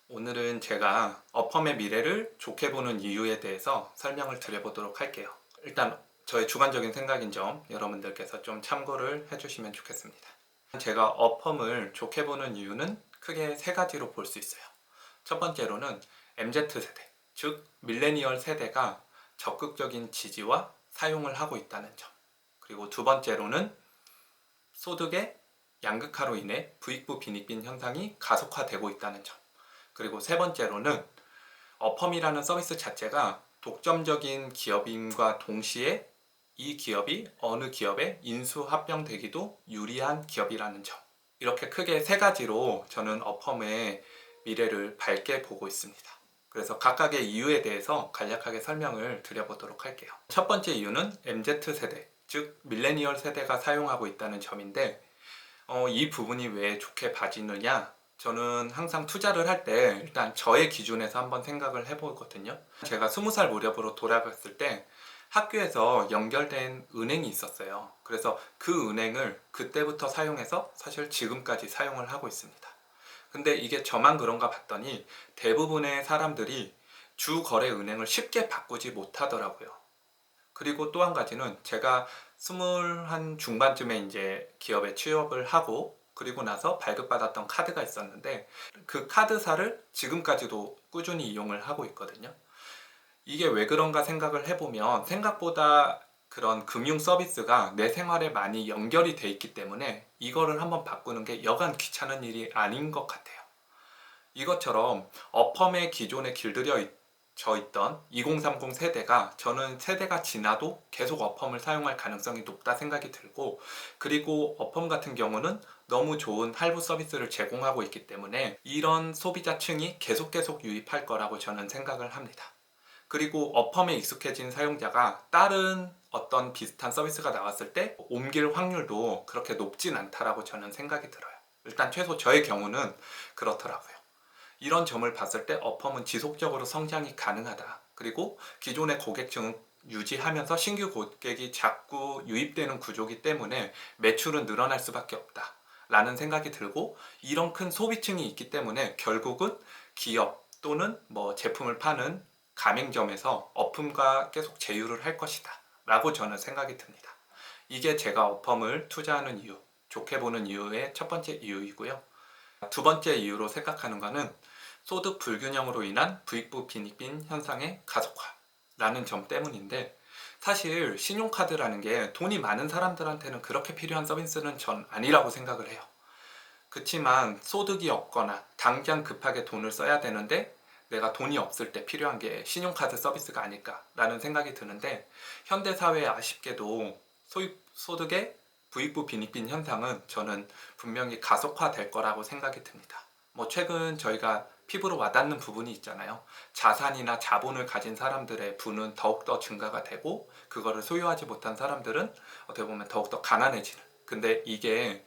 오늘은 제가 어펌의 미래를 좋게 보는 이유에 대해서 설명을 드려보도록 할게요. 일단 저의 주관적인 생각인 점 여러분들께서 좀 참고를 해주시면 좋겠습니다. 제가 어펌을 좋게 보는 이유는 크게 세 가지로 볼 수 있어요. 첫 번째로는 MZ세대, 즉 밀레니얼 세대가 적극적인 지지와 사용을 하고 있다는 점. 그리고 두 번째로는 소득의 양극화로 인해 부익부 빈익빈 현상이 가속화되고 있다는 점. 그리고 세 번째로는 어펌이라는 서비스 자체가 독점적인 기업임과 동시에 이 기업이 어느 기업에 인수합병되기도 유리한 기업이라는 점. 이렇게 크게 세 가지로 저는 어펌의 미래를 밝게 보고 있습니다. 그래서 각각의 이유에 대해서 간략하게 설명을 드려보도록 할게요. 첫 번째 이유는 MZ세대, 즉 밀레니얼 세대가 사용하고 있다는 점인데 이 부분이 왜 좋게 봐지느냐? 저는 항상 투자를 할 때 일단 저의 기준에서 한번 생각을 해보거든요. 제가 20살 무렵으로 돌아갔을 때 학교에서 연결된 은행이 있었어요. 그래서 그 은행을 그때부터 사용해서 사실 지금까지 사용을 하고 있습니다. 근데 이게 저만 그런가 봤더니 대부분의 사람들이 주거래 은행을 쉽게 바꾸지 못하더라고요. 그리고 또 한 가지는 제가 21 중반쯤에 이제 기업에 취업을 하고 그리고 나서 발급받았던 카드가 있었는데 그 카드사를 지금까지도 꾸준히 이용을 하고 있거든요. 이게 왜 그런가 생각을 해보면 생각보다 그런 금융 서비스가 내 생활에 많이 연결이 돼 있기 때문에 이거를 한번 바꾸는 게 여간 귀찮은 일이 아닌 것 같아요. 이것처럼 어펌의 기존에 길들여 져 있던 2030 세대가 저는 세대가 지나도 계속 어펌을 사용할 가능성이 높다 생각이 들고, 그리고 어펌 같은 경우는 너무 좋은 할부 서비스를 제공하고 있기 때문에 이런 소비자층이 계속 유입할 거라고 저는 생각을 합니다. 그리고 어펌에 익숙해진 사용자가 다른 어떤 비슷한 서비스가 나왔을 때 옮길 확률도 그렇게 높진 않다라고 저는 생각이 들어요. 일단 최소 저의 경우는 그렇더라고요. 이런 점을 봤을 때 어펌은 지속적으로 성장이 가능하다. 그리고 기존의 고객층을 유지하면서 신규 고객이 자꾸 유입되는 구조이기 때문에 매출은 늘어날 수밖에 없다 라는 생각이 들고, 이런 큰 소비층이 있기 때문에 결국은 기업 또는 뭐 제품을 파는 가맹점에서 어품과 계속 제휴를 할 것이다 라고 저는 생각이 듭니다. 이게 제가 어펌을 투자하는 이유, 좋게 보는 이유의 첫 번째 이유이고요. 두 번째 이유로 생각하는 것은 소득 불균형으로 인한 부익부 빈익빈 현상의 가속화라는 점 때문인데, 사실 신용카드라는 게 돈이 많은 사람들한테는 그렇게 필요한 서비스는 전 아니라고 생각을 해요. 그렇지만 소득이 없거나 당장 급하게 돈을 써야 되는데 내가 돈이 없을 때 필요한 게 신용카드 서비스가 아닐까라는 생각이 드는데, 현대사회에 아쉽게도 소득의 부익부 빈익빈 현상은 저는 분명히 가속화될 거라고 생각이 듭니다. 뭐 최근 저희가 피부로 와닿는 부분이 있잖아요. 자산이나 자본을 가진 사람들의 부는 더욱더 증가가 되고 그거를 소유하지 못한 사람들은 어떻게 보면 더욱더 가난해지는, 근데 이게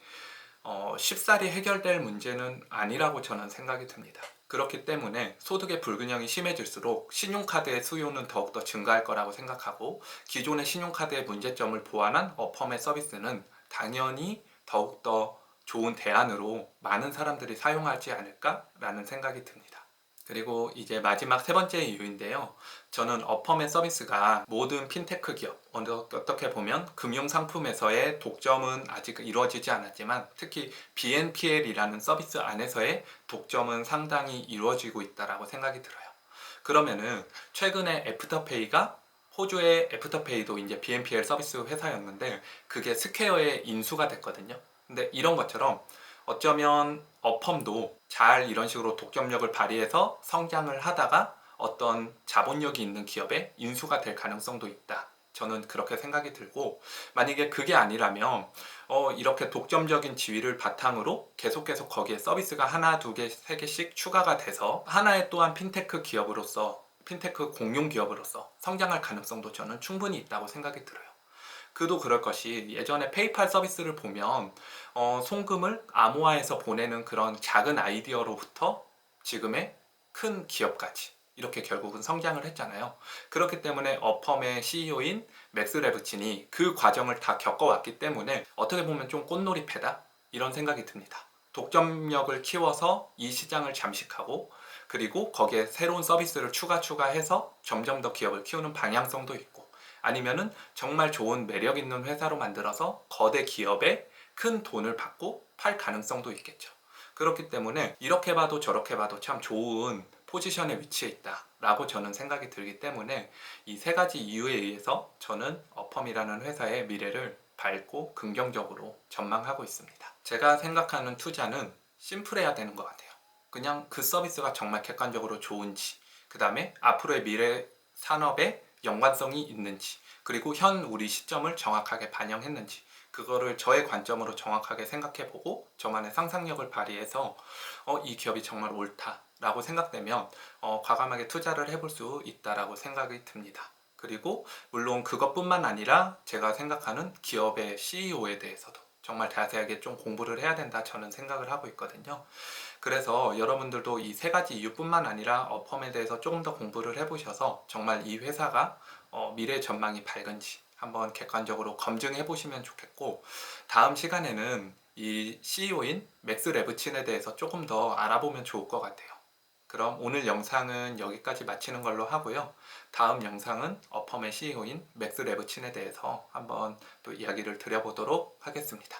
쉽사리 해결될 문제는 아니라고 저는 생각이 듭니다. 그렇기 때문에 소득의 불균형이 심해질수록 신용카드의 수요는 더욱더 증가할 거라고 생각하고, 기존의 신용카드의 문제점을 보완한 어펌의 서비스는 당연히 더욱더 좋은 대안으로 많은 사람들이 사용하지 않을까라는 생각이 듭니다. 그리고 이제 마지막 세 번째 이유인데요. 저는 어펌의 서비스가 모든 핀테크 기업, 어떻게 보면 금융상품에서의 독점은 아직 이루어지지 않았지만 특히 BNPL이라는 서비스 안에서의 독점은 상당히 이루어지고 있다고 생각이 들어요. 그러면은 최근에 애프터페이가, 호주의 애프터페이도 이제 BNPL 서비스 회사였는데 그게 스퀘어에 인수가 됐거든요. 근데 이런 것처럼 어쩌면 어펌도 잘 이런 식으로 독점력을 발휘해서 성장을 하다가 어떤 자본력이 있는 기업에 인수가 될 가능성도 있다. 저는 그렇게 생각이 들고, 만약에 그게 아니라면 이렇게 독점적인 지위를 바탕으로 계속 거기에 서비스가 하나, 두 개, 세 개씩 추가가 돼서 하나의 또한 핀테크 기업으로서, 핀테크 공용 기업으로서 성장할 가능성도 저는 충분히 있다고 생각이 들어요. 그도 그럴 것이, 예전에 페이팔 서비스를 보면 송금을 암호화해서 보내는 그런 작은 아이디어로부터 지금의 큰 기업까지 이렇게 결국은 성장을 했잖아요. 그렇기 때문에 어펌의 CEO인 맥스 레브친이 그 과정을 다 겪어왔기 때문에 어떻게 보면 좀 꽃놀이패다 이런 생각이 듭니다. 독점력을 키워서 이 시장을 잠식하고 그리고 거기에 새로운 서비스를 추가해서 점점 더 기업을 키우는 방향성도 있고 아니면은 정말 좋은 매력 있는 회사로 만들어서 거대 기업에 큰 돈을 받고 팔 가능성도 있겠죠. 그렇기 때문에 이렇게 봐도 저렇게 봐도 참 좋은 포지션에 위치해 있다 라고 저는 생각이 들기 때문에 이 세 가지 이유에 의해서 저는 어펌이라는 회사의 미래를 밝고 긍정적으로 전망하고 있습니다. 제가 생각하는 투자는 심플해야 되는 것 같아요. 그냥 그 서비스가 정말 객관적으로 좋은지, 그 다음에 앞으로의 미래 산업에 연관성이 있는지, 그리고 현 우리 시점을 정확하게 반영했는지, 그거를 저의 관점으로 정확하게 생각해보고 저만의 상상력을 발휘해서 이 기업이 정말 옳다라고 생각되면 과감하게 투자를 해볼 수 있다라고 생각이 듭니다. 그리고 물론 그것뿐만 아니라 제가 생각하는 기업의 CEO에 대해서도 정말 자세하게 좀 공부를 해야 된다 저는 생각을 하고 있거든요. 그래서 여러분들도 이 세 가지 이유뿐만 아니라 어펌에 대해서 조금 더 공부를 해보셔서 정말 이 회사가 미래 전망이 밝은지 한번 객관적으로 검증해 보시면 좋겠고, 다음 시간에는 이 CEO인 맥스 레브친에 대해서 조금 더 알아보면 좋을 것 같아요. 그럼 오늘 영상은 여기까지 마치는 걸로 하고요. 다음 영상은 어펌의 CEO인 맥스 레브친에 대해서 한번 또 이야기를 드려보도록 하겠습니다.